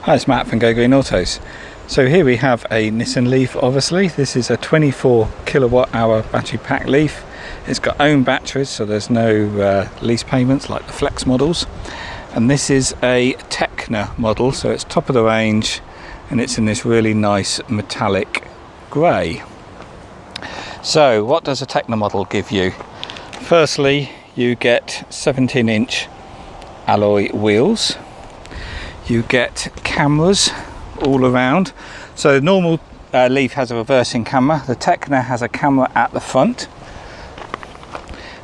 Hi, it's Matt from Go Green Autos. So here we have a Nissan Leaf. Obviously this is a 24 kilowatt hour battery pack Leaf. It's got own batteries, so there's no lease payments like the Flex models, and this is a Tekna model, so it's top of the range and it's in this really nice metallic grey. So what does a Tekna model give you? Firstly, you get 17-inch alloy wheels. You get cameras all around. So normal Leaf has a reversing camera. The Tekna has a camera at the front,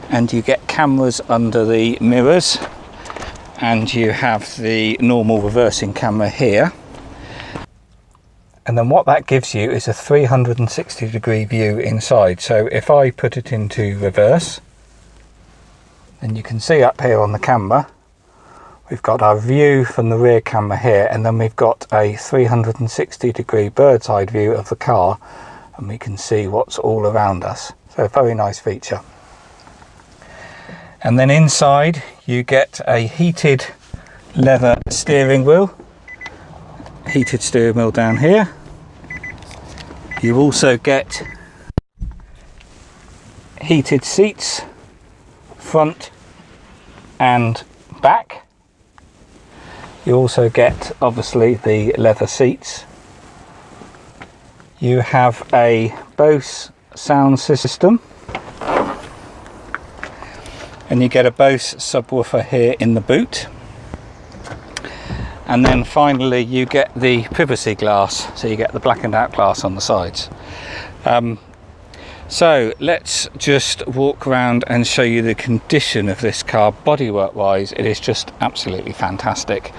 and you get cameras under the mirrors, and you have the normal reversing camera here. And then what that gives you is a 360-degree view inside. So if I put it into reverse, then you can see up here on the camera we've got our view from the rear camera here, and then we've got a 360-degree bird's eye view of the car, and we can see what's all around us. So a very nice feature. And then inside you get a heated leather steering wheel, heated steering wheel down here. You also get heated seats front and back. You also get, obviously, the leather seats. You have a Bose sound system, and you get a Bose subwoofer here in the boot. And then finally you get the privacy glass, so you get the blackened out glass on the sides. So let's just walk around and show you the condition of this car. Bodywork wise, it is just absolutely fantastic.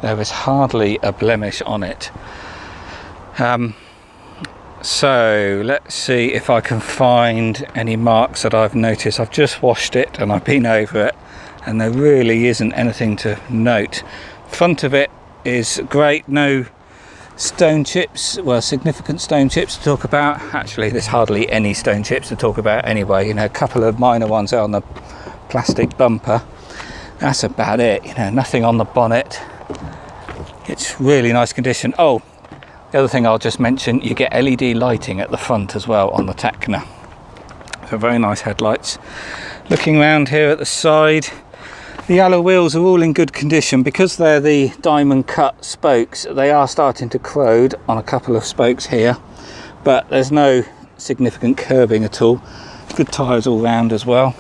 There is hardly a blemish on it. So let's see if I can find any marks that I've noticed. I've just washed it and I've been over it, and there really isn't anything to note. Front of it is great, no stone chips, well, significant stone chips to talk about. Actually, there's hardly any stone chips to talk about anyway. You know, a couple of minor ones there on the plastic bumper. That's about it. You know, nothing on the bonnet. It's really nice condition. Oh, the other thing I'll just mention, you get LED lighting at the front as well on the Tekna. So very nice headlights. Looking around here at the side, the alloy wheels are all in good condition. Because they're the diamond cut spokes, they are starting to corrode on a couple of spokes here, but there's no significant curbing at all. Good tyres all round as well.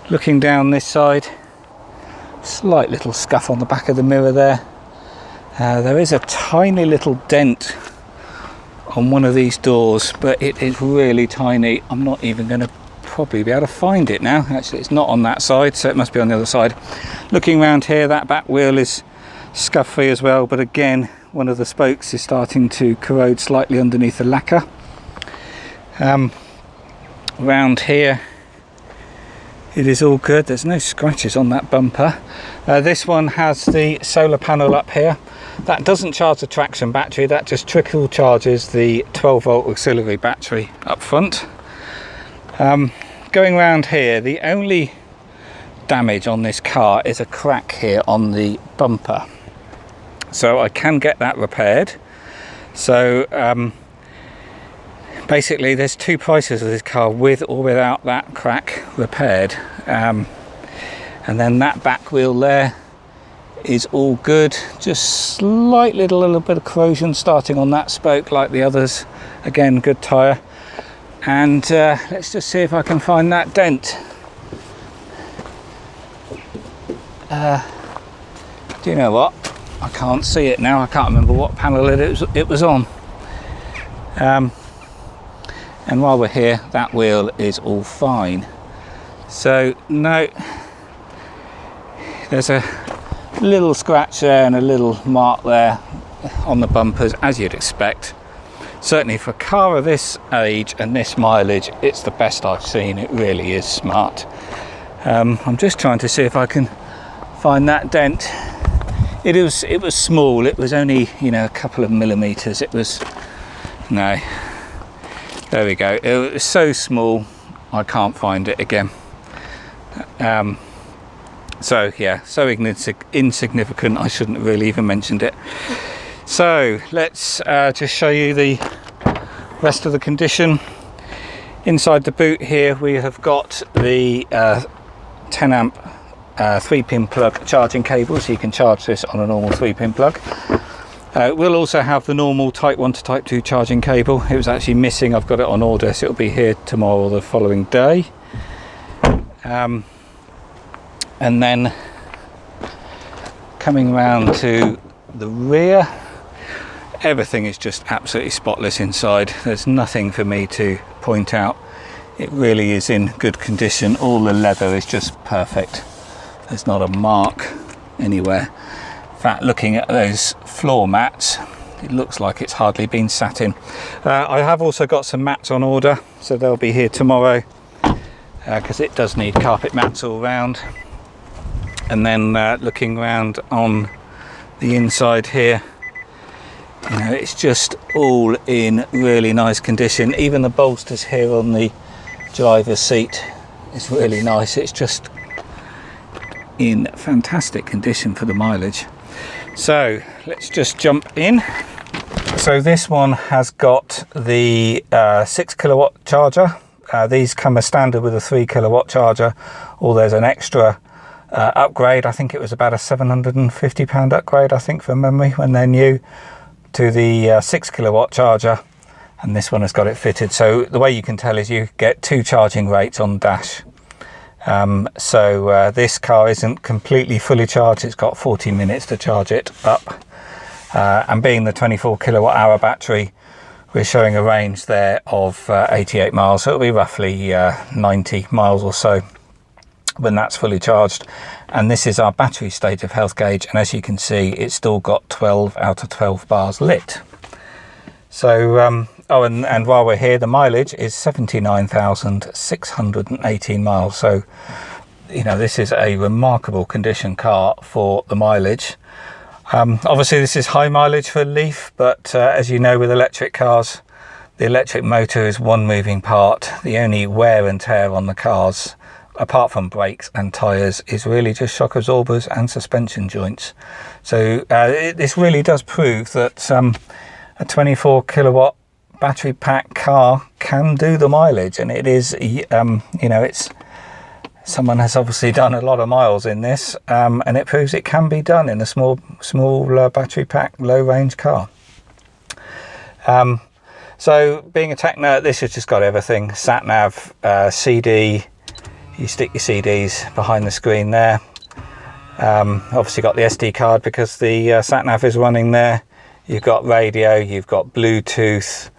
Looking down this side, slight little scuff on the back of the mirror there. There is a tiny little dent on one of these doors, but it is really tiny. I'm not even going to probably be able to find it now. Actually, it's not on that side, so it must be on the other side. Looking around here, that back wheel is scuff free as well, but again, one of the spokes is starting to corrode slightly underneath the lacquer. Around here, it is all good. There's no scratches on that bumper. This one has the solar panel up here. That doesn't charge the traction battery, that just trickle charges the 12-volt auxiliary battery up front. Going around here, the only damage on this car is a crack here on the bumper, so I can get that repaired. So basically there's two prices of this car, with or without that crack repaired. And then that back wheel there is all good, just slight little bit of corrosion starting on that spoke like the others. Again, good tyre. And let's just see if I can find that dent. Do you know what? I can't see it now. I can't remember what panel it was on. And while we're here, that wheel is all fine. So no, there's a little scratch there and a little mark there on the bumpers, as you'd expect. Certainly for a car of this age and this mileage, it's the best I've seen. It really is smart. I'm just trying to see if I can find that dent. It was small. It was only, you know, a couple of millimeters. It was, no, there we go. It was so small I can't find it again. So yeah, so insignificant I shouldn't really even mentioned it. So let's just show you the rest of the condition. Inside the boot here we have got the 10 amp 3-pin plug charging cable, so you can charge this on a normal 3-pin plug. We'll also have the normal type 1 to type 2 charging cable. It was actually missing. I've got it on order, so it'll be here tomorrow or the following day. And then coming round to the rear, everything is just absolutely spotless inside. There's nothing for me to point out. It really is in good condition. All the leather is just perfect. There's not a mark anywhere. In fact, looking at those floor mats, it looks like it's hardly been sat in. I have also got some mats on order, so they'll be here tomorrow, because it does need carpet mats all round. And then looking around on the inside here, you know, it's just all in really nice condition. Even the bolsters here on the driver's seat is really nice. It's just in fantastic condition for the mileage. So let's just jump in. So this one has got the 6 kilowatt charger. These come as standard with a 3 kilowatt charger, or there's an extra upgrade. I think it was about a £750 upgrade, I think, from memory, when they're new, to the 6 kilowatt charger, and this one has got it fitted. So the way you can tell is you get 2 charging rates on the dash. This car isn't completely fully charged. It's got 40 minutes to charge it up, and being the 24 kilowatt hour battery, we're showing a range there of 88 miles, so it'll be roughly 90 miles or so when that's fully charged. And this is our battery state of health gauge, and as you can see, it's still got 12 out of 12 bars lit. So and while we're here, the mileage is 79,618 miles. So, you know, this is a remarkable condition car for the mileage. Obviously this is high mileage for a Leaf, but as you know, with electric cars, the electric motor is one moving part. The only wear and tear on the cars, apart from brakes and tyres, is really just shock absorbers and suspension joints. So this really does prove that a 24 kilowatt battery pack car can do the mileage, and it is, you know, it's, someone has obviously done a lot of miles in this, and it proves it can be done in a small battery pack, low range car. So being a Tekna, this has just got everything: sat nav, CD. You stick your CDs behind the screen there. Obviously got the SD card because the sat nav is running there. You've got radio, you've got Bluetooth,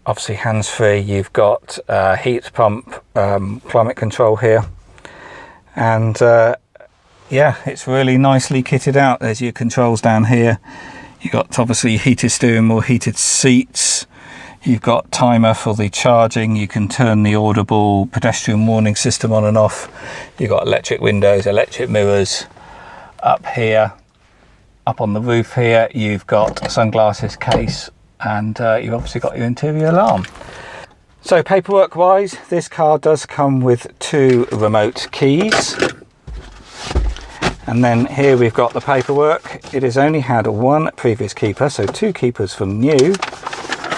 obviously hands-free. You've got heat pump, climate control here, and yeah, it's really nicely kitted out. There's your controls down here. You've got obviously heated steering wheel, heated seats. You've got timer for the charging. You can turn the audible pedestrian warning system on and off. You've got electric windows, electric mirrors. Up here, up on the roof here, you've got a sunglasses case, and you've obviously got your interior alarm. So paperwork wise, this car does come with 2 remote keys. And then here we've got the paperwork. It has only had 1 previous keeper, so 2 keepers from new.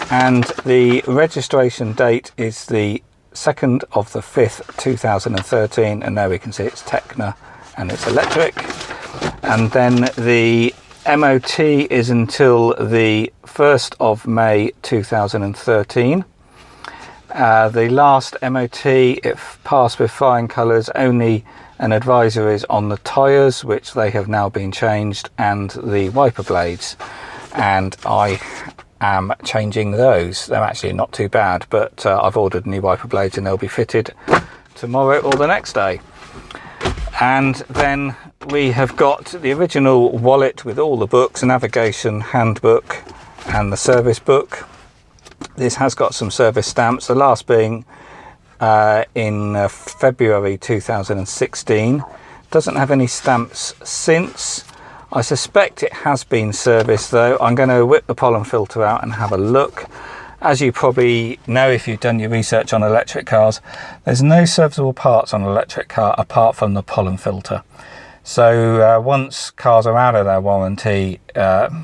And the registration date is the 2nd of the 5th 2013, and there we can see it's Tekna and it's electric. And then the MOT is until the 1st of May 2013. The last MOT, if passed with flying colours, only an advisor is on the tyres, which they have now been changed, and the wiper blades, and I am changing those. They're actually not too bad, but I've ordered new wiper blades and they'll be fitted tomorrow or the next day. And then we have got the original wallet with all the books, a navigation handbook and the service book. This has got some service stamps, the last being in February 2016. Doesn't have any stamps since. I suspect it has been serviced though. I'm going to whip the pollen filter out and have a look. As you probably know if you've done your research on electric cars, there's no serviceable parts on an electric car apart from the pollen filter. So once cars are out of their warranty,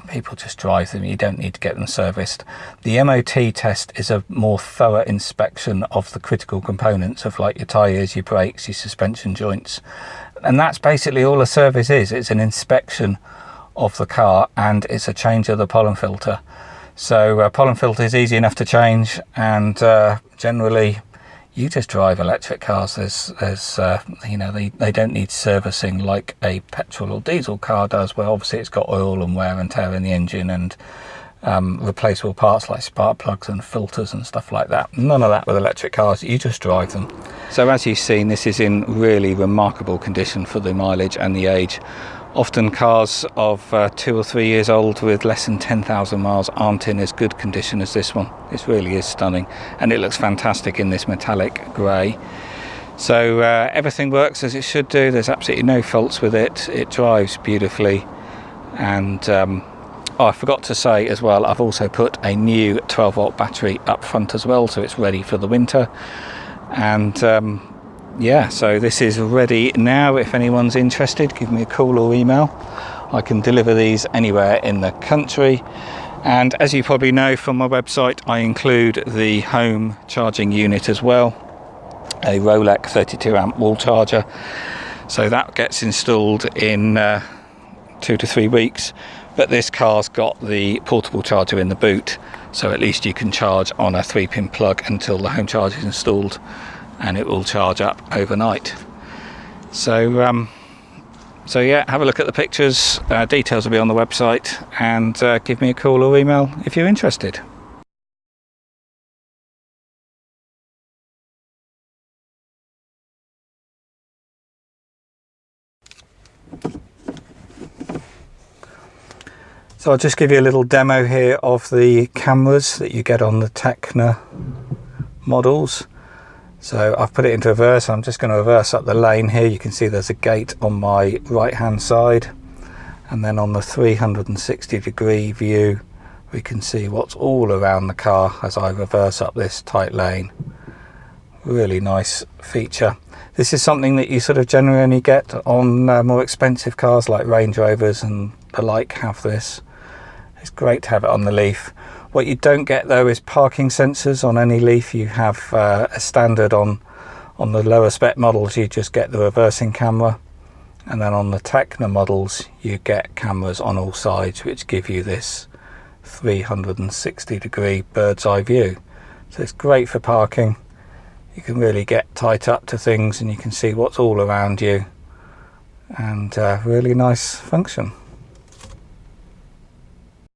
people just drive them. You don't need to get them serviced. The MOT test is a more thorough inspection of the critical components of like your tyres, your brakes, your suspension joints. And that's basically all a service is. It's an inspection of the car and it's a change of the pollen filter. So pollen filter is easy enough to change, and generally you just drive electric cars. There's you know, they don't need servicing like a petrol or diesel car does, where obviously it's got oil and wear and tear in the engine and replaceable parts like spark plugs and filters and stuff like that. None of that with electric cars. You just drive them. So as you've seen, this is in really remarkable condition for the mileage and the age. Often cars of 2 or 3 years old with less than 10,000 miles aren't in as good condition as this one. This really is stunning, and it looks fantastic in this metallic grey. So everything works as it should do. There's absolutely no faults with it. It drives beautifully, and oh, I forgot to say as well, I've also put a new 12-volt battery up front as well, so it's ready for the winter. And yeah, so this is ready now. If anyone's interested, give me a call or email. I can deliver these anywhere in the country. And as you probably know from my website, I include the home charging unit as well, a Rolex 32 amp wall charger. So that gets installed in 2 to 3 weeks. But this car's got the portable charger in the boot, so at least you can charge on a 3-pin plug until the home charger is installed, and it will charge up overnight. So so yeah, have a look at the pictures. Details will be on the website, and give me a call or email if you're interested. So I'll just give you a little demo here of the cameras that you get on the Tekna models. So I've put it into reverse. I'm just going to reverse up the lane here. You can see there's a gate on my right hand side, and then on the 360-degree view we can see what's all around the car as I reverse up this tight lane. Really nice feature. This is something that you sort of generally only get on more expensive cars like Range Rovers and the like have this. It's great to have it on the Leaf. What you don't get though is parking sensors on any Leaf. You have a standard on the lower spec models. You just get the reversing camera, and then on the Tekna models you get cameras on all sides which give you this 360-degree bird's eye view. So it's great for parking. You can really get tight up to things and you can see what's all around you, and really nice function.